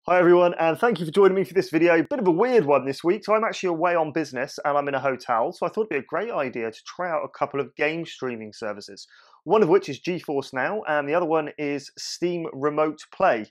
Hi everyone, and thank you for joining me for this video. Bit of a weird one this week. So I'm actually away on business and I'm in a hotel. So I thought it'd be a great idea to try out a couple of game streaming services. One of which is GeForce Now and the other one is Steam Remote Play.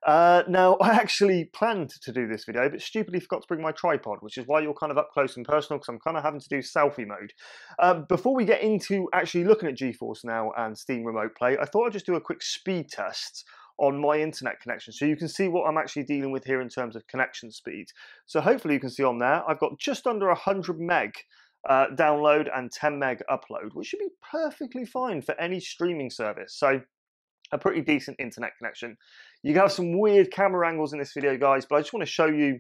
Now, I actually planned to do this video, but stupidly forgot to bring my tripod, which is why you're kind of up close and personal, because I'm kind of having to do selfie mode. Before we get into actually looking at GeForce Now and Steam Remote Play, I thought I'd just do a quick speed test on my internet connection, so you can see what I'm actually dealing with here in terms of connection speed. So hopefully you can see on there, I've got just under 100 meg download and 10 meg upload, which should be perfectly fine for any streaming service. So a pretty decent internet connection. You can have some weird camera angles in this video, guys, but I just want to show you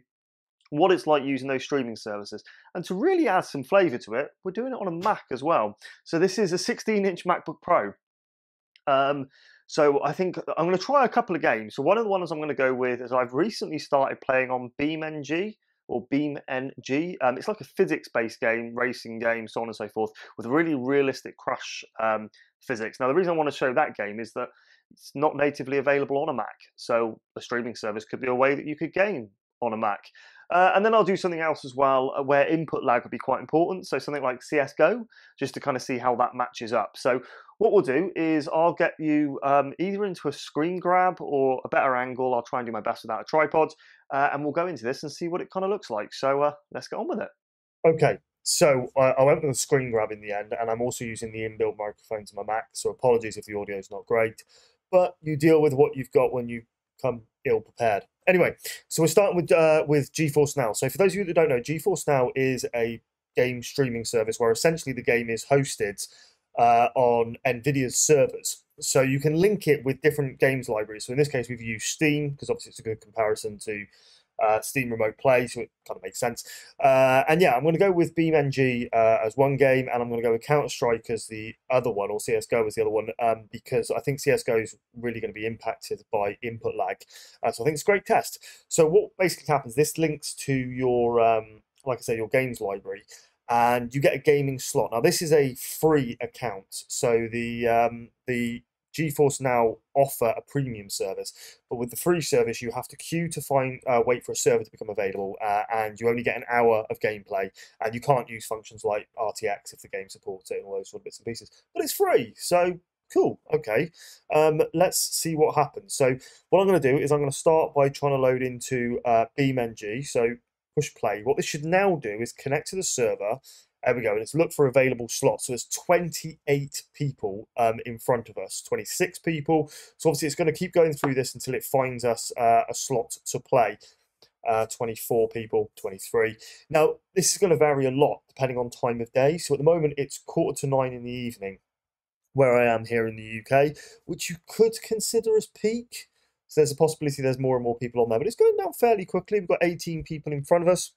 what it's like using those streaming services. And to really add some flavor to it, we're doing it on a Mac as well. So this is a 16-inch MacBook Pro. So I think I'm going to try a couple of games. So one of the ones I'm going to go with is I've recently started playing on BeamNG or BeamNG. It's like a physics-based game, racing game, so on and so forth, with really realistic crash physics. Now, the reason I want to show that game is that it's not natively available on a Mac. So a streaming service could be a way that you could game on a Mac. And then I'll do something else as well where input lag would be quite important. So something like CSGO, just to kind of see how that matches up. So what we'll do is I'll get you either into a screen grab or a better angle. I'll try and do my best without a tripod. And we'll go into this and see what it kind of looks like. So let's get on with it. Okay, so I went with a screen grab in the end, and I'm also using the inbuilt microphones in my Mac. So apologies if the audio is not great, but you deal with what you've got when you come ill prepared. Anyway, so we're starting with GeForce Now. So for those of you that don't know, GeForce Now is a game streaming service where essentially the game is hosted on Nvidia's servers. So you can link it with different games libraries. So in this case, we've used Steam because obviously it's a good comparison to Steam Remote Play, so it kind of makes sense. And yeah, I'm going to go with BeamNG as one game, and I'm going to go with Counter-Strike as the other one, or CSGO as the other one, because I think CSGO is really going to be impacted by input lag. So I think it's a great test. So what basically happens, this links to your, like I say, your games library, and you get a gaming slot. Now, this is a free account, so the GeForce Now offer a premium service, but with the free service, you have to queue to wait for a server to become available, and you only get an hour of gameplay, and you can't use functions like RTX if the game supports it and all those sort of bits and pieces. But it's free, so cool. Okay, let's see what happens. So what I'm going to do is I'm going to start by trying to load into BeamNG. So push play. What this should now do is connect to the server. There we go, and it's look for available slots. So there's 28 people in front of us, 26 people. So obviously it's going to keep going through this until it finds us a slot to play. 24 people, 23. Now, this is going to vary a lot depending on time of day. So at the moment, it's 8:45 in the evening where I am here in the UK, which you could consider as peak. So there's a possibility there's more and more people on there, but it's going down fairly quickly. We've got 18 people in front of us.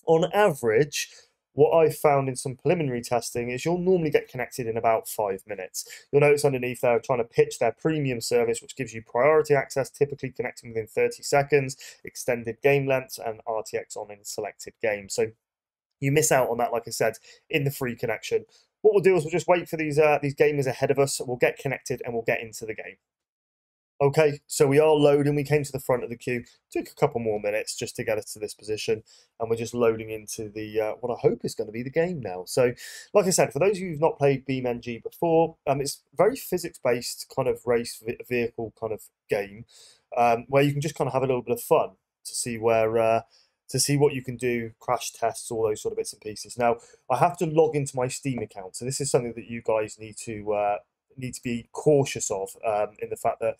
On average, what I've found in some preliminary testing is you'll normally get connected in about 5 minutes. You'll notice underneath they're trying to pitch their premium service, which gives you priority access, typically connecting within 30 seconds, extended game lengths, and RTX on in selected games. So you miss out on that, like I said, in the free connection. What we'll do is we'll just wait for these gamers ahead of us. We'll get connected and we'll get into the game. Okay, so we are loading. We came to the front of the queue. Took a couple more minutes just to get us to this position, and we're just loading into the what I hope is going to be the game now. So, like I said, for those of you who've not played BeamNG before, it's very physics-based kind of race vehicle kind of game, where you can just kind of have a little bit of fun to see where to see what you can do, crash tests, all those sort of bits and pieces. Now, I have to log into my Steam account, so this is something that you guys need to be cautious of, in the fact that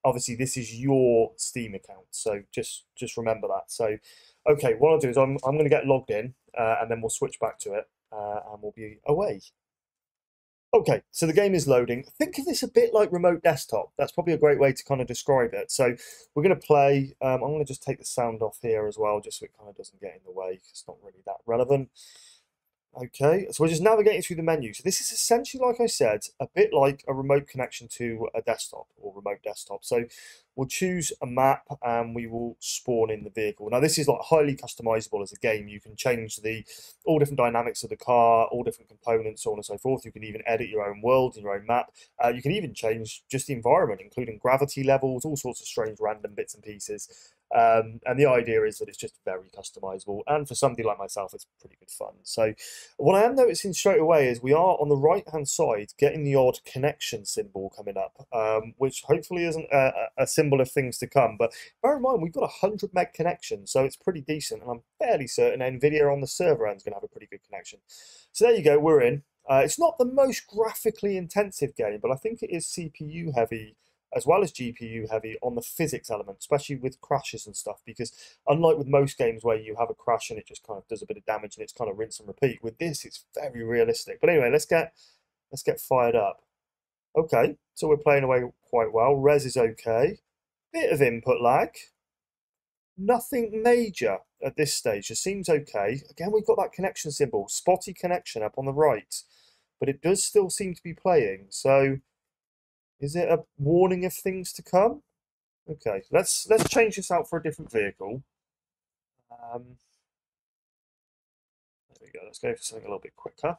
obviously this is your Steam account, so just remember that. So okay, what I'll do is I'm going to get logged in, and then we'll switch back to it, and we'll be away. Okay, so the game is loading. Think of this a bit like remote desktop. That's probably a great way to kind of describe it. So we're going to play. I'm going to just take the sound off here as well, just so it kind of doesn't get in the way, 'cause it's not really that relevant. Okay, so we're just navigating through the menu. So this is essentially, like I said, a bit like a remote connection to a desktop or remote desktop. So we'll choose a map and we will spawn in the vehicle. Now this is like highly customizable as a game. You can change the all different dynamics of the car, all different components, so on and so forth. You can even edit your own world and your own map. You can even change just the environment, including gravity levels, all sorts of strange random bits and pieces. And the idea is that it's just very customizable, and for somebody like myself, it's pretty good fun. So what I am noticing straight away is we are on the right hand side getting the odd connection symbol coming up, which hopefully isn't a symbol of things to come. But bear in mind, we've got 100 meg connection, so it's pretty decent, and I'm fairly certain Nvidia on the server end is going to have a pretty good connection. So there you go, we're in. It's not the most graphically intensive game, but I think it is CPU heavy as well as GPU heavy on the physics element, especially with crashes and stuff, because unlike with most games where you have a crash and it just kind of does a bit of damage and it's kind of rinse and repeat, with this it's very realistic. But anyway, let's get fired up. Okay, so we're playing away quite well. Res is okay. Bit of input lag. Nothing major at this stage. It seems okay. Again, we've got that connection symbol, spotty connection up on the right, but it does still seem to be playing. So is it a warning of things to come? Okay, let's change this out for a different vehicle. There we go. Let's go for something a little bit quicker.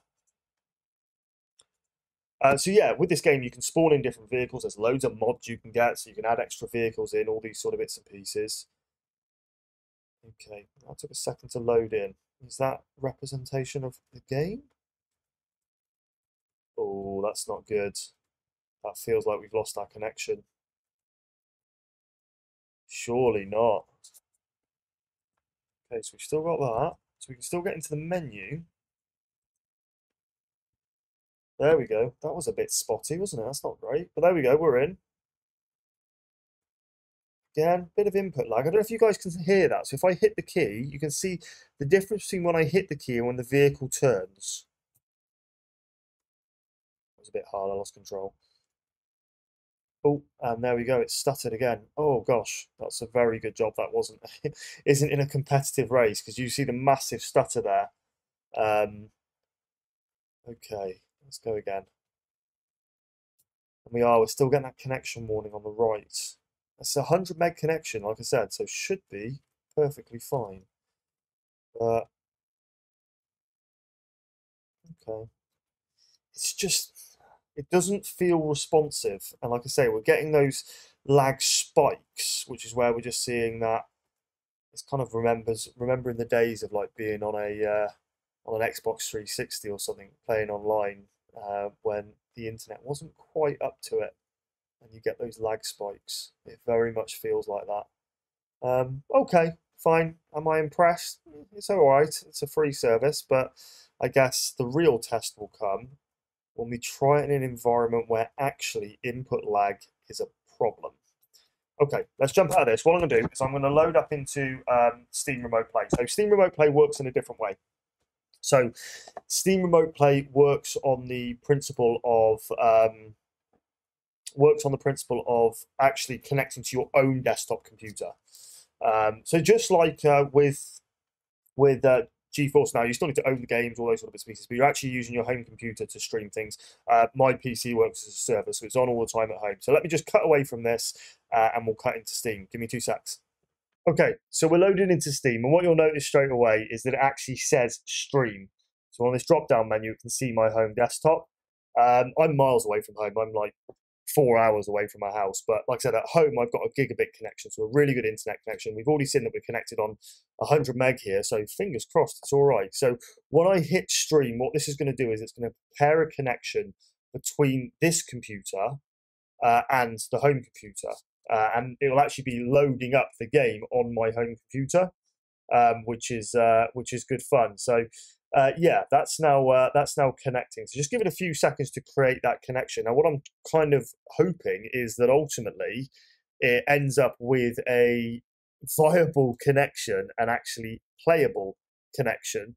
So yeah, with this game, you can spawn in different vehicles. There's loads of mods you can get, so you can add extra vehicles in, all these sort of bits and pieces. Okay, that took a second to load in. Is that representation of the game? Oh, that's not good. That feels like we've lost our connection. Surely not. Okay, so we've still got that. So we can still get into the menu. There we go. That was a bit spotty, wasn't it? That's not great. But there we go, we're in. Again, bit of input lag. I don't know if you guys can hear that. So if I hit the key, you can see the difference between when I hit the key and when the vehicle turns. It was a bit hard, I lost control. Oh, and there we go, it stuttered again. Oh gosh, that's a very good job that isn't in a competitive race, because you see the massive stutter there. Okay, let's go again. And we're still getting that connection warning on the right. It's a 100 meg connection, like I said, so should be perfectly fine. But okay, it's just, it doesn't feel responsive. And like I say, we're getting those lag spikes, which is where we're just seeing that. It's kind of remembering the days of like being on an Xbox 360 or something, playing online when the internet wasn't quite up to it, and you get those lag spikes. It very much feels like that. Okay, fine. Am I impressed? It's all right. It's a free service, but I guess the real test will come when we try it in an environment where actually input lag is a problem. Okay, let's jump out of this. What I'm going to do is I'm going to load up into Steam Remote Play. So Steam Remote Play works in a different way. So Steam Remote Play works on the principle of actually connecting to your own desktop computer. So just like with GeForce Now, you still need to own the games, all those sort of bits and pieces, but you're actually using your home computer to stream things. My PC works as a server, so it's on all the time at home. So let me just cut away from this and we'll cut into Steam. Give me 2 secs. Okay, so we're loading into Steam, and what you'll notice straight away is that it actually says stream. So on this drop-down menu, you can see my home desktop. I'm miles away from home. I'm like 4 hours away from my house. But like I said, at home, I've got a gigabit connection, so a really good internet connection. We've already seen that we're connected on 100 meg here, so fingers crossed it's all right. So when I hit stream, what this is going to do is it's going to prepare a connection between this computer and the home computer. And it will actually be loading up the game on my home computer, which is good fun. So yeah, that's now connecting. So just give it a few seconds to create that connection. Now, what I'm kind of hoping is that ultimately it ends up with a viable connection and actually playable connection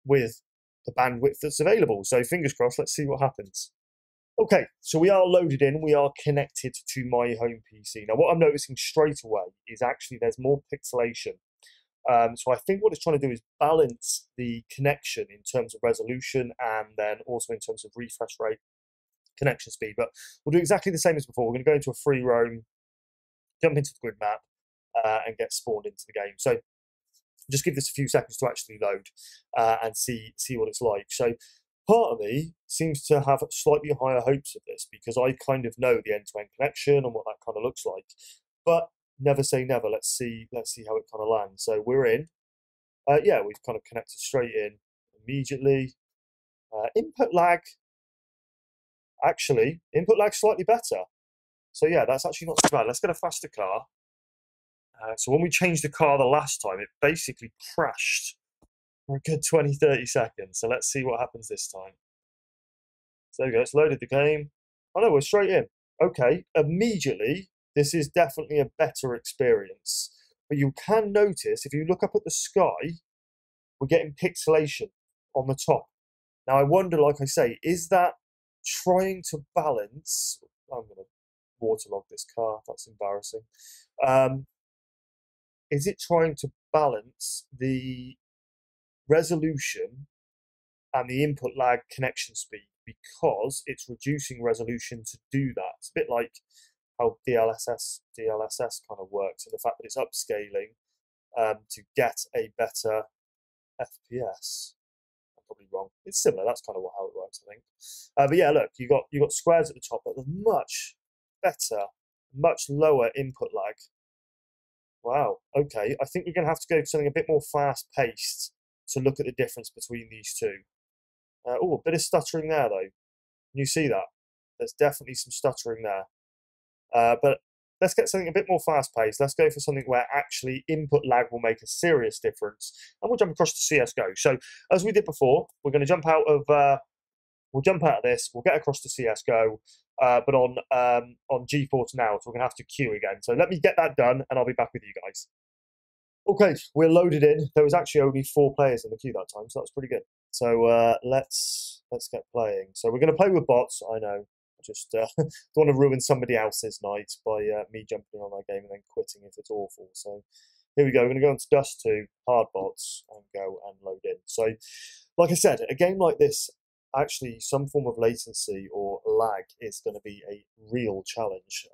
with the bandwidth that's available. So fingers crossed. Let's see what happens. Okay, so we are loaded in, we are connected to my home PC. Now, what I'm noticing straight away is actually there's more pixelation. So I think what it's trying to do is balance the connection in terms of resolution and then also in terms of refresh rate, connection speed. But we'll do exactly the same as before. We're going to go into a free roam. jump into the grid map, and get spawned into the game. So just give this a few seconds to actually load and see what it's like. So part of me seems to have slightly higher hopes of this because I kind of know the end-to-end connection and what that kind of looks like. But never say never. Let's see how it kind of lands. So we're in. Yeah, we've kind of connected straight in immediately. Input lag, actually, input lag slightly better. So yeah, that's actually not too bad. Let's get a faster car. So when we changed the car the last time, it basically crashed for a good 20-30 seconds. So let's see what happens this time. So there we go, it's loaded the game. Oh no, we're straight in. Okay, immediately, this is definitely a better experience. But you can notice, if you look up at the sky, we're getting pixelation on the top. Now I wonder, like I say, is that trying to balance... I'm going to waterlog this car, that's embarrassing. Is it trying to balance the resolution and the input lag connection speed because it's reducing resolution to do that? It's a bit like how DLSS kind of works, and the fact that it's upscaling to get a better FPS. I'm probably wrong. It's similar. That's kind of how it works, I think. But yeah, look, you got squares at the top, but the much better, much lower input lag. Wow. Okay. I think we're going to have to go to something a bit more fast-paced to look at the difference between these two. Oh, a bit of stuttering there, though. Can you see that? There's definitely some stuttering there. But let's get something a bit more fast-paced. Let's go for something where actually input lag will make a serious difference. And we'll jump across to CSGO. So, as we did before, we're going to jump out of... we'll jump out of this. We'll get across to CSGO. But on GeForce Now, so we're going to have to queue again. So let me get that done, and I'll be back with you guys. Okay, we're loaded in. There was actually only 4 players in the queue that time, so that was pretty good. So let's get playing. So we're going to play with bots. I know, I just don't want to ruin somebody else's night by me jumping on that game and then quitting if it's awful. So here we go. We're going to go into Dust 2, hard bots, and go and load in. So, like I said, a game like this, actually some form of latency or lag is going to be a real challenge.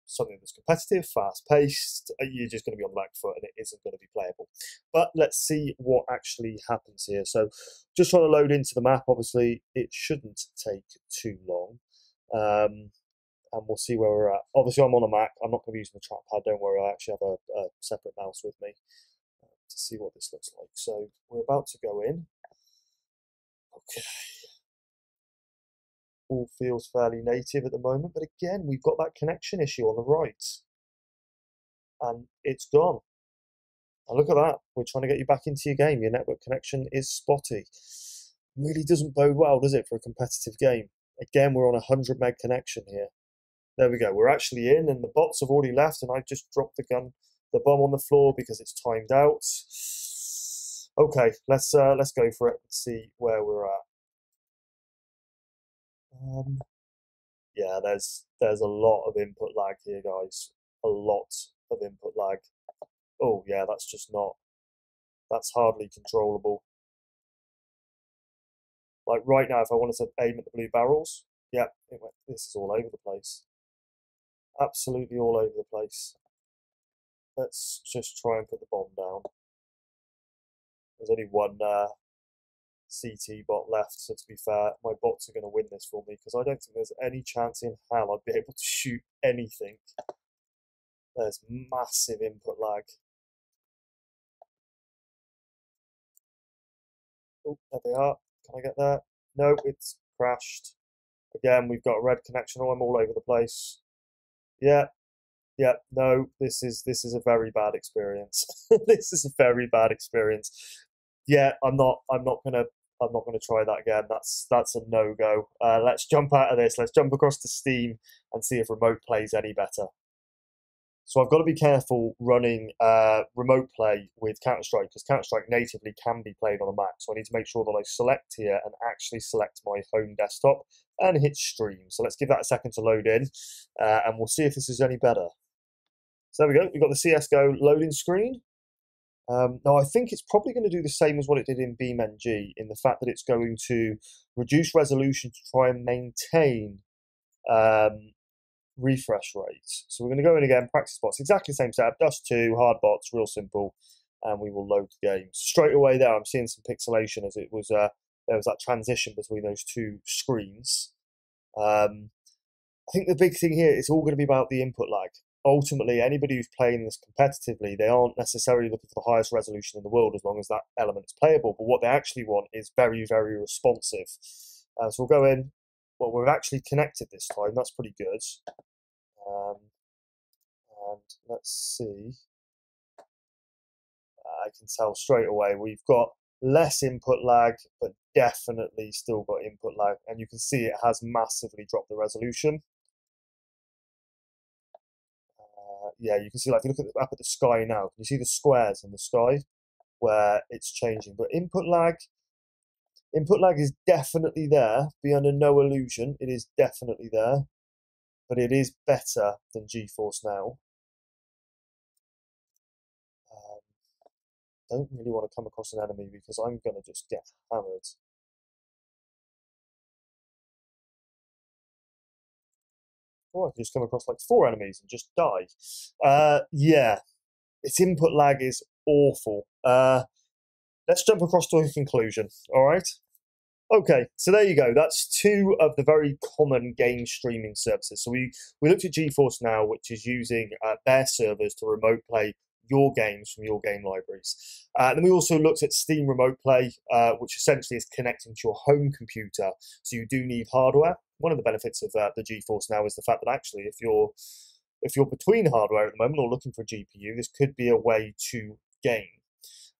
Something that's competitive, fast-paced, you're just going to be on the back foot and it isn't going to be playable. But let's see what actually happens here. So just trying to load into the map. Obviously, it shouldn't take too long. And we'll see where we're at. Obviously, I'm on a Mac. I'm not going to be using the trackpad. Don't worry, I actually have a separate mouse with me to see what this looks like. So we're about to go in. Okay. All feels fairly native at the moment, but again, we've got that connection issue on the right. And it's gone. And look at that. We're trying to get you back into your game. Your network connection is spotty. Really doesn't bode well, does it, for a competitive game? Again, we're on a 100 meg connection here. There we go. We're actually in, and the bots have already left, and I've just dropped the bomb on the floor because it's timed out. Okay, let's go for it and see where we're at. Yeah, there's a lot of input lag here, guys. A lot of input lag. Oh yeah, that's hardly controllable. Like right now, if I wanted to aim at the blue barrels, yeah, this is all over the place. Absolutely all over the place. Let's just try and put the bomb down. There's only one CT bot left, so to be fair, my bots are going to win this for me because I don't think there's any chance in hell I'd be able to shoot anything. There's massive input lag. Oh, there they are. Can I get there? No, it's crashed. Again, we've got a red connection. Oh, I'm all over the place. Yeah, yeah. No, this is a very bad experience. This is a very bad experience. Yeah, I'm not gonna try that again. That's a no-go. Let's jump out of this. Let's jump across to Steam and see if Remote plays any better. So I've got to be careful running Remote play with Counter-Strike because Counter-Strike natively can be played on a Mac. So I need to make sure that I select here and actually select my home desktop and hit stream. So let's give that a second to load in and we'll see if this is any better. So there we go. We've got the CSGO loading screen. Now, I think it's probably going to do the same as what it did in BeamNG in the fact that it's going to reduce resolution to try and maintain refresh rate. So we're going to go in again, practice bots, exactly the same setup, Dust 2, hard bots, real simple, and we will load the game. So straight away there, I'm seeing some pixelation as it was there was that transition between those two screens. I think the big thing here is all going to be about the input lag. Ultimately, anybody who's playing this competitively, they aren't necessarily looking for the highest resolution in the world as long as that element is playable. But what they actually want is very, very responsive. So we'll go in. Well, we're actually connected this time. That's pretty good. And let's see. I can tell straight away we've got less input lag, but definitely still got input lag. And you can see it has massively dropped the resolution. Yeah, you can see, like, if you look up at the sky now, can you see the squares in the sky where it's changing? But input lag is definitely there, be under no illusion. It is definitely there, but it is better than GeForce Now. Don't really want to come across an enemy because I'm going to just get hammered. Or I can just come across like 4 enemies and just die. Yeah, its input lag is awful. Let's jump across to a conclusion, all right? Okay, so there you go. That's 2 of the very common game streaming services. So we looked at GeForce Now, which is using their servers to remote play your games from your game libraries. Then we also looked at Steam Remote Play, which essentially is connecting to your home computer. So you do need hardware. One of the benefits of the GeForce Now is the fact that actually if you're between hardware at the moment or looking for a GPU, this could be a way to game.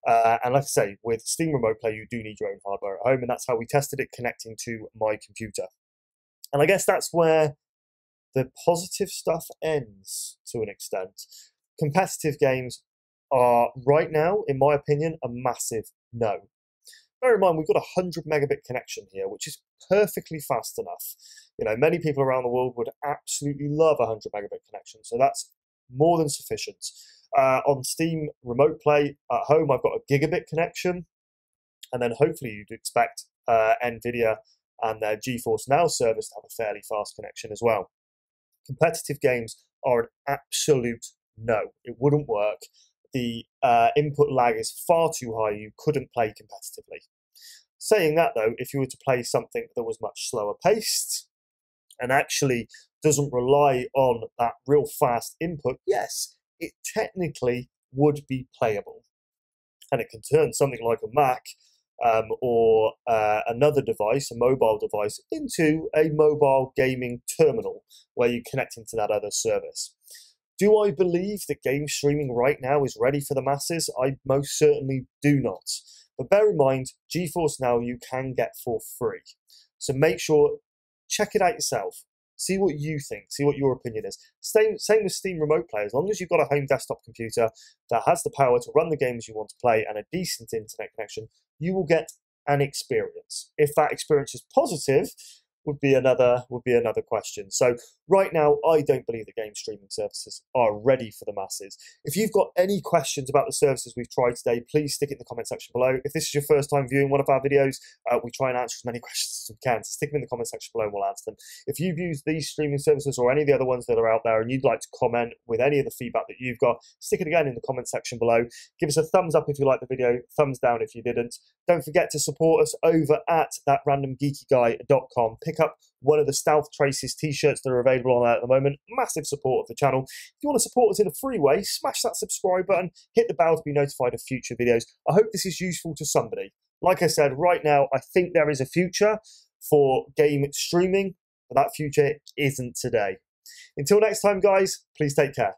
And like I say, with Steam Remote Play, you do need your own hardware at home, and that's how we tested it, connecting to my computer. And I guess that's where the positive stuff ends to an extent. Competitive games are, right now, in my opinion, a massive no. Bear in mind, we've got a 100 megabit connection here, which is perfectly fast enough. You know, many people around the world would absolutely love a 100 megabit connection, so that's more than sufficient. On Steam Remote Play at home, I've got a gigabit connection, and then hopefully you'd expect Nvidia and their GeForce Now service to have a fairly fast connection as well. Competitive games are an absolute no. It wouldn't work. The input lag is far too high. You couldn't play competitively. Saying that, though, if you were to play something that was much slower paced and actually doesn't rely on that real fast input, yes, it technically would be playable. And it can turn something like a Mac or another device, a mobile device, into a mobile gaming terminal where you connect into that other service. Do I believe that game streaming right now is ready for the masses? I most certainly do not. But bear in mind, GeForce Now you can get for free. So make sure, check it out yourself. See what you think, see what your opinion is. Same with Steam Remote Play. As long as you've got a home desktop computer that has the power to run the games you want to play and a decent internet connection, you will get an experience. If that experience is positive, would be another question. So right now, I don't believe the game streaming services are ready for the masses. If you've got any questions about the services we've tried today, please stick it in the comment section below. If this is your first time viewing one of our videos, we try and answer as many questions as we can. So stick them in the comment section below and we'll answer them. If you've used these streaming services or any of the other ones that are out there and you'd like to comment with any of the feedback that you've got, stick it again in the comment section below. Give us a thumbs up if you liked the video, thumbs down if you didn't. Don't forget to support us over at thatrandomgeekyguy.com. Pick up one of the Stealth Traces t-shirts that are available on there at the moment. Massive support of the channel. If you want to support us in a free way, smash that subscribe button, hit the bell to be notified of future videos. I hope this is useful to somebody. Like I said, right now, I think there is a future for game streaming, but that future isn't today. Until next time, guys, please take care.